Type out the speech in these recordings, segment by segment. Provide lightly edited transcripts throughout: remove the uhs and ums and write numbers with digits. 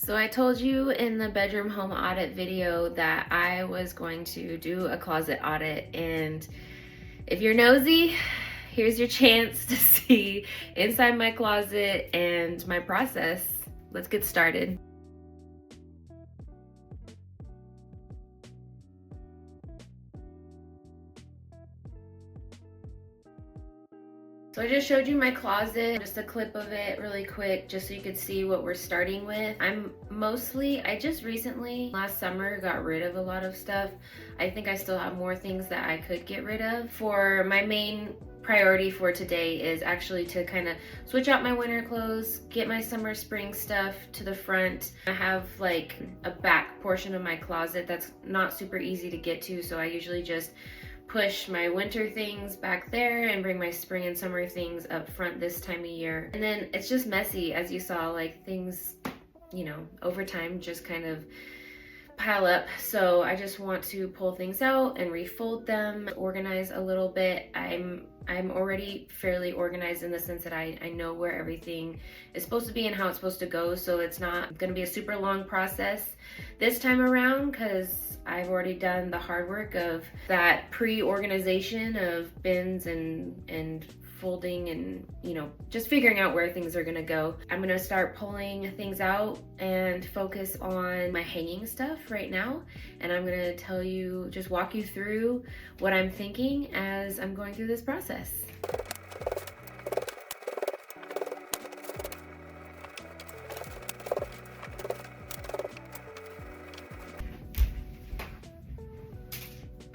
So I told you in the bedroom home audit video that I was going to do a closet audit, and if you're nosy, here's your chance to see inside my closet and my process. Let's get started. So I just showed you my closet, just a clip of it really quick, just so you could see what we're starting with. I just recently, last summer, got rid of a lot of stuff. I think I still have more things that I could get rid of. For my main priority for today is actually to kind of switch out my winter clothes, get my summer spring stuff to the front. I have like a back portion of my closet that's not super easy to get to, so I usually just push my winter things back there and bring my spring and summer things up front this time of year. And then it's just messy, as you saw, like things, over time just kind of pile up. So I just want to pull things out and refold them, organize a little bit. I'm already fairly organized in the sense that I know where everything is supposed to be and how it's supposed to go, so it's not going to be a super long process this time around because I've already done the hard work of that pre-organization of bins and folding and just figuring out where things are gonna go. I'm gonna start pulling things out and focus on my hanging stuff right now, and I'm gonna just walk you through what I'm thinking as I'm going through this process.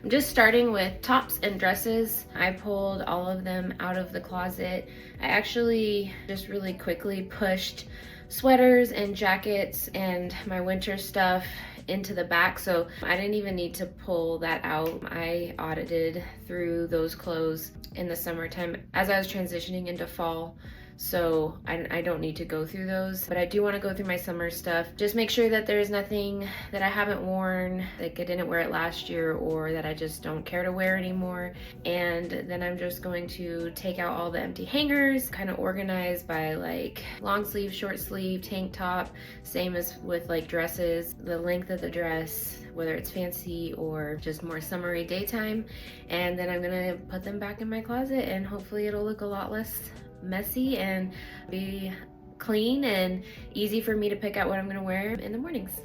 I'm just starting with tops and dresses. I pulled all of them out of the closet. I actually just really quickly pushed sweaters and jackets and my winter stuff into the back, so I didn't even need to pull that out. I audited through those clothes in the summertime as I was transitioning into fall, so I don't need to go through those. But I do want to go through my summer stuff, just make sure that there's nothing that I haven't worn, like I didn't wear it last year or that I just don't care to wear anymore. And then I'm just going to take out all the empty hangers, kind of organize by like long sleeve, short sleeve, tank top, same as with like dresses, the length of the dress, whether it's fancy or just more summery daytime. And then I'm gonna put them back in my closet, and hopefully it'll look a lot less messy and be clean and easy for me to pick out what I'm gonna wear in the mornings.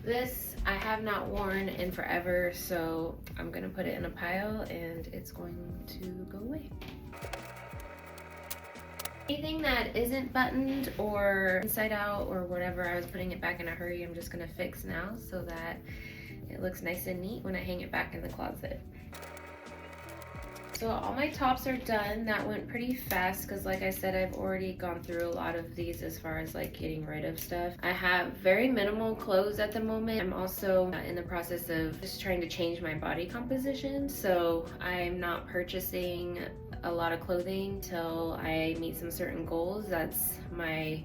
This I have not worn in forever, so I'm gonna put it in a pile and it's going to go away. Anything that isn't buttoned or inside out or whatever, I was putting it back in a hurry, I'm just gonna fix now so that it looks nice and neat when I hang it back in the closet. So all my tops are done. That went pretty fast because like I said, I've already gone through a lot of these as far as like getting rid of stuff. I have very minimal clothes at the moment. I'm also in the process of just trying to change my body composition. So I'm not purchasing a lot of clothing till I meet some certain goals. That's my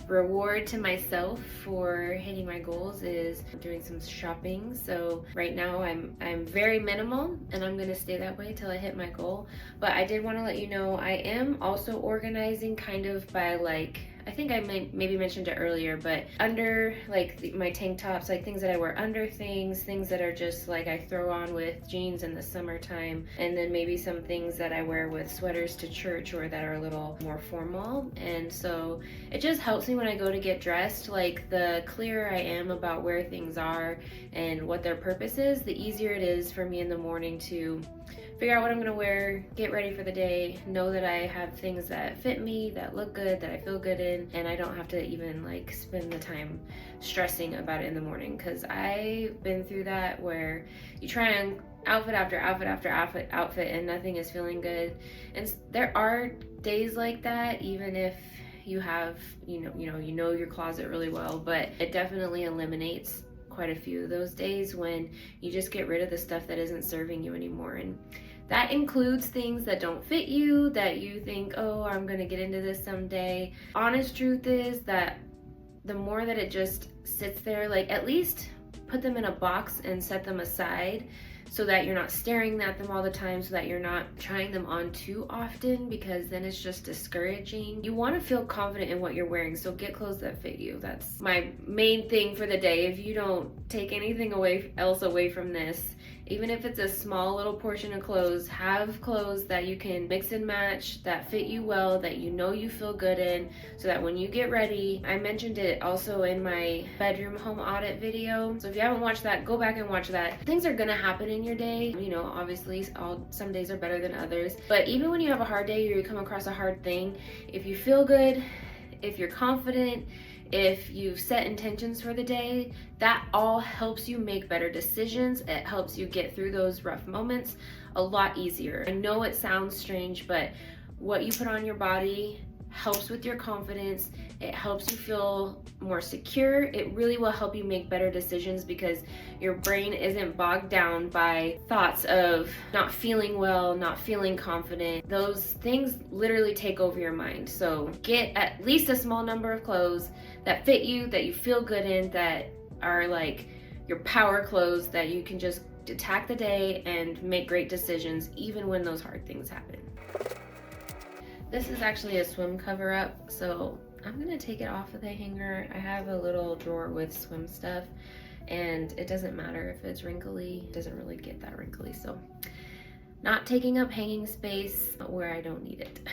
reward to myself for hitting my goals, is doing some shopping. So right now I'm very minimal, and I'm gonna stay that way till I hit my goal. But I did want to let you know I am also organizing kind of by like, I think I maybe mentioned it earlier, but under like my tank tops, like things that I wear under things that are just like I throw on with jeans in the summertime, and then maybe some things that I wear with sweaters to church or that are a little more formal. And so it just helps me when I go to get dressed. Like the clearer I am about where things are and what their purpose is, the easier it is for me in the morning to figure out what I'm gonna wear, get ready for the day, know that I have things that fit me, that look good, that I feel good in, and I don't have to even like spend the time stressing about it in the morning. Because I've been through that where you try on outfit after outfit after outfit and nothing is feeling good. And there are days like that, even if you have you know your closet really well, but it definitely eliminates quite a few of those days when you just get rid of the stuff that isn't serving you anymore. And That includes things that don't fit you, that you think, oh, I'm gonna get into this someday. Honest truth is that the more that it just sits there, like at least put them in a box and set them aside so that you're not staring at them all the time, so that you're not trying them on too often, because then it's just discouraging. You want to feel confident in what you're wearing, so get clothes that fit you. That's my main thing for the day. If you don't take anything else away from this, even if it's a small little portion of clothes, have clothes that you can mix and match, that fit you well, that you know you feel good in, so that when you get ready, I mentioned it also in my bedroom home audit video. So if you haven't watched that, go back and watch that. Things are gonna happen in your day. You know, obviously some days are better than others. But even when you have a hard day or you come across a hard thing, if you feel good, if you're confident, if you've set intentions for the day, that all helps you make better decisions. It helps you get through those rough moments a lot easier. I know it sounds strange, but what you put on your body helps with your confidence. It helps you feel more secure. It really will help you make better decisions because your brain isn't bogged down by thoughts of not feeling well, not feeling confident. Those things literally take over your mind. So get at least a small number of clothes that fit you, that you feel good in, that are like your power clothes, that you can just attack the day and make great decisions even when those hard things happen. This is actually a swim cover up, so I'm gonna take it off of the hanger. I have a little drawer with swim stuff, and it doesn't matter if it's wrinkly. It doesn't really get that wrinkly, so not taking up hanging space where I don't need it.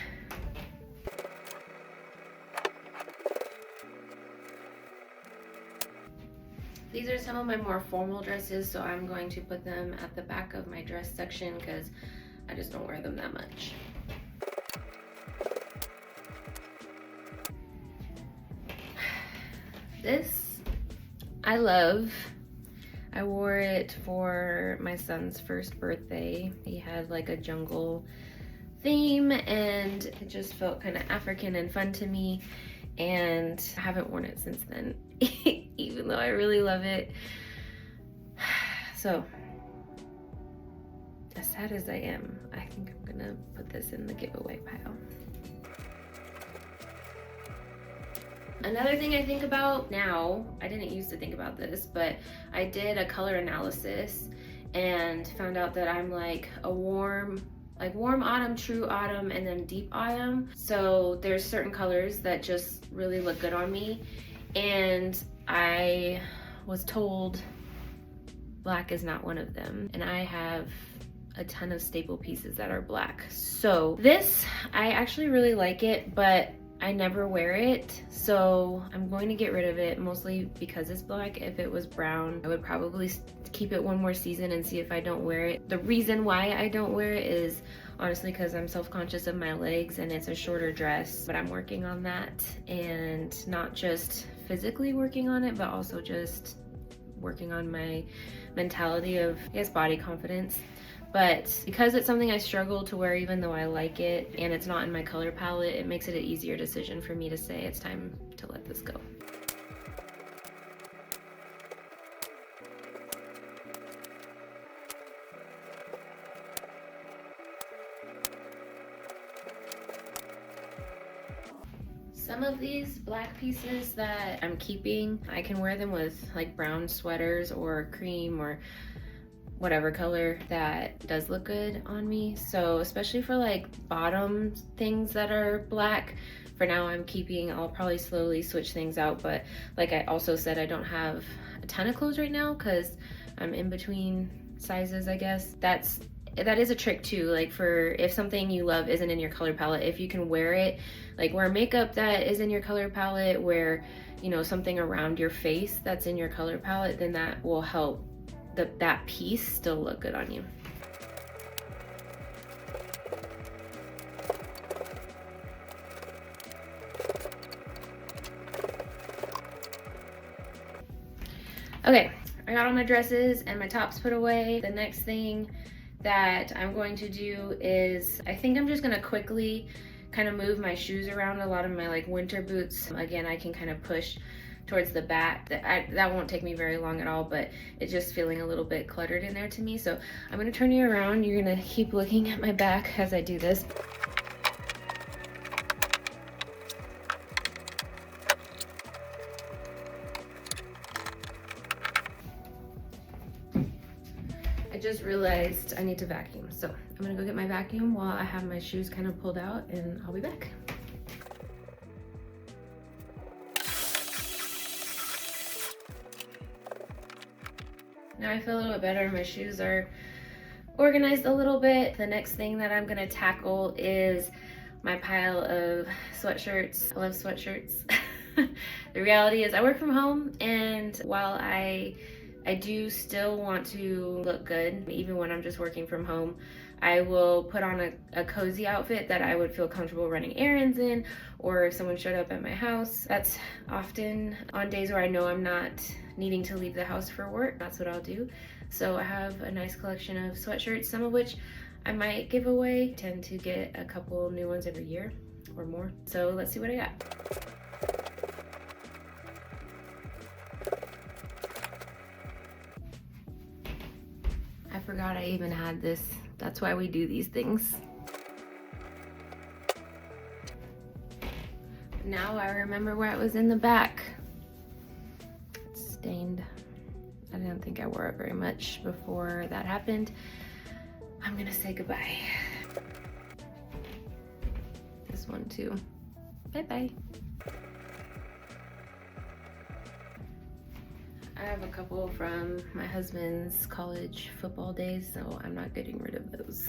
These are some of my more formal dresses, so I'm going to put them at the back of my dress section because I just don't wear them that much. This I love. I wore it for my son's first birthday. He had like a jungle theme and it just felt kind of African and fun to me, and I haven't worn it since then even though I really love it. So as sad as I am, I think I'm gonna put this in the giveaway pile. Another thing I think about now, I didn't used to think about this, but I did a color analysis and found out that I'm like a warm autumn, true autumn, and then deep autumn. So there's certain colors that just really look good on me. And I was told black is not one of them. And I have a ton of staple pieces that are black. So this, I actually really like it, but I never wear it, so I'm going to get rid of it, mostly because it's black. If it was brown, I would probably keep it one more season and see if I don't wear it. The reason why I don't wear it is honestly because I'm self-conscious of my legs and it's a shorter dress, but I'm working on that, and not just physically working on it, but also just working on my mentality of, I guess, body confidence. But because it's something I struggle to wear even though I like it, and it's not in my color palette, it makes it an easier decision for me to say it's time to let this go. Some of these black pieces that I'm keeping, I can wear them with like brown sweaters or cream or whatever color that does look good on me. So especially for like bottom things that are black, for now I'm keeping. I'll probably slowly switch things out, but like I also said, I don't have a ton of clothes right now because I'm in between sizes, I guess. That is a trick too, like for if something you love isn't in your color palette, if you can wear it, like wear makeup that is in your color palette, wear, you know, something around your face that's in your color palette, then that will help that piece still look good on you. Okay, I got all my dresses and my tops put away. The next thing that I'm going to do is, I think I'm just gonna quickly kind of move my shoes around. A lot of my like winter boots, again, I can kind of push towards the back. That won't take me very long at all, but it's just feeling a little bit cluttered in there to me. So I'm gonna turn you around. You're gonna keep looking at my back as I do this. I just realized I need to vacuum. So I'm gonna go get my vacuum while I have my shoes kind of pulled out, and I'll be back. Now I feel a little bit better. My shoes are organized a little bit. The next thing that I'm gonna tackle is my pile of sweatshirts. I love sweatshirts. The reality is I work from home, and while I do still want to look good, even when I'm just working from home, I will put on a cozy outfit that I would feel comfortable running errands in, or if someone showed up at my house. That's often on days where I know I'm not needing to leave the house for work. That's what I'll do. So I have a nice collection of sweatshirts, some of which I might give away. I tend to get a couple new ones every year or more. So let's see what I got. I forgot I even had this. That's why we do these things. Now I remember where it was in the back. It's stained. I didn't think I wore it very much before that happened. I'm gonna say goodbye. This one too. Bye-bye. I have a couple from my husband's college football days, so I'm not getting rid of those.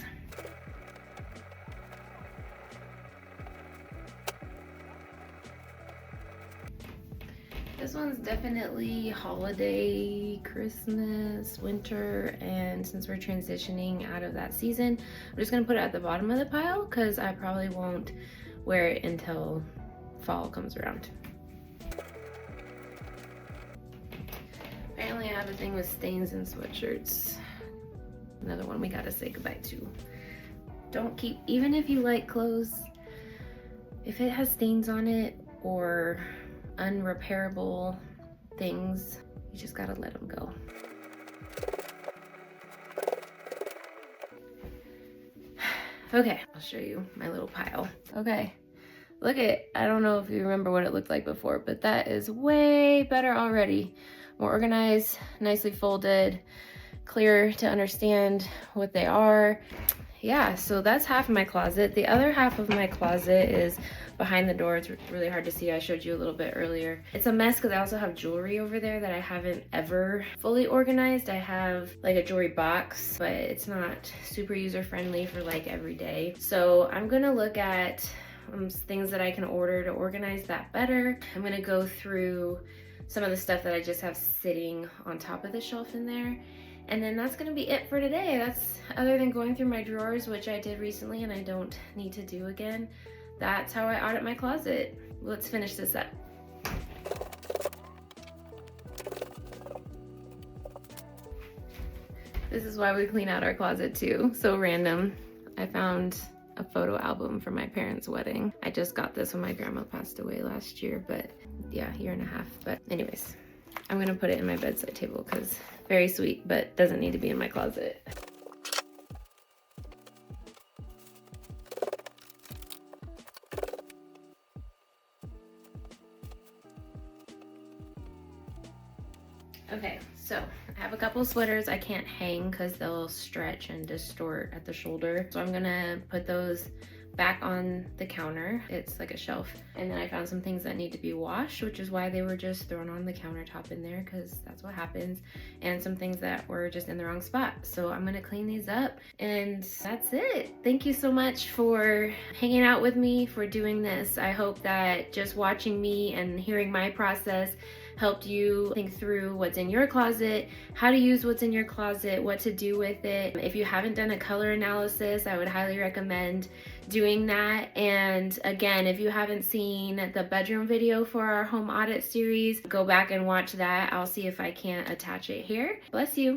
This one's definitely holiday, Christmas, winter, and since we're transitioning out of that season, I'm just gonna put it at the bottom of the pile because I probably won't wear it until fall comes around. Apparently I have a thing with stains in sweatshirts. Another one we gotta say goodbye to. Don't keep, even if you like clothes, if it has stains on it or unrepairable things, you just gotta let them go. Okay, I'll show you my little pile. Okay, look at, I don't know if you remember what it looked like before, but that is way better already. More organized, nicely folded, clear to understand what they are. Yeah, so that's half of my closet. The other half of my closet is behind the door. It's really hard to see. I showed you a little bit earlier. It's a mess because I also have jewelry over there that I haven't ever fully organized. I have like a jewelry box, but it's not super user-friendly for like every day. So I'm gonna look at things that I can order to organize that better. I'm gonna go through some of the stuff that I just have sitting on top of the shelf in there. And then that's gonna be it for today. That's, other than going through my drawers, which I did recently and I don't need to do again, that's how I audit my closet. Let's finish this up. This is why we clean out our closet too. So random. I found a photo album from my parents' wedding. I just got this when my grandma passed away last year, but yeah, year and a half. But anyways, I'm gonna put it in my bedside table because very sweet, but doesn't need to be in my closet. Okay, so I have a couple sweaters I can't hang because they'll stretch and distort at the shoulder. So I'm gonna put those back on the counter. It's like a shelf. And then I found some things that need to be washed, which is why they were just thrown on the countertop in there, because that's what happens. And some things that were just in the wrong spot. So I'm gonna clean these up and that's it. Thank you so much for hanging out with me, for doing this. I hope that just watching me and hearing my process helped you think through what's in your closet, how to use what's in your closet, what to do with it. If you haven't done a color analysis, I would highly recommend doing that. And again, if you haven't seen the bedroom video for our home audit series, go back and watch that. I'll see if I can't attach it here. Bless you.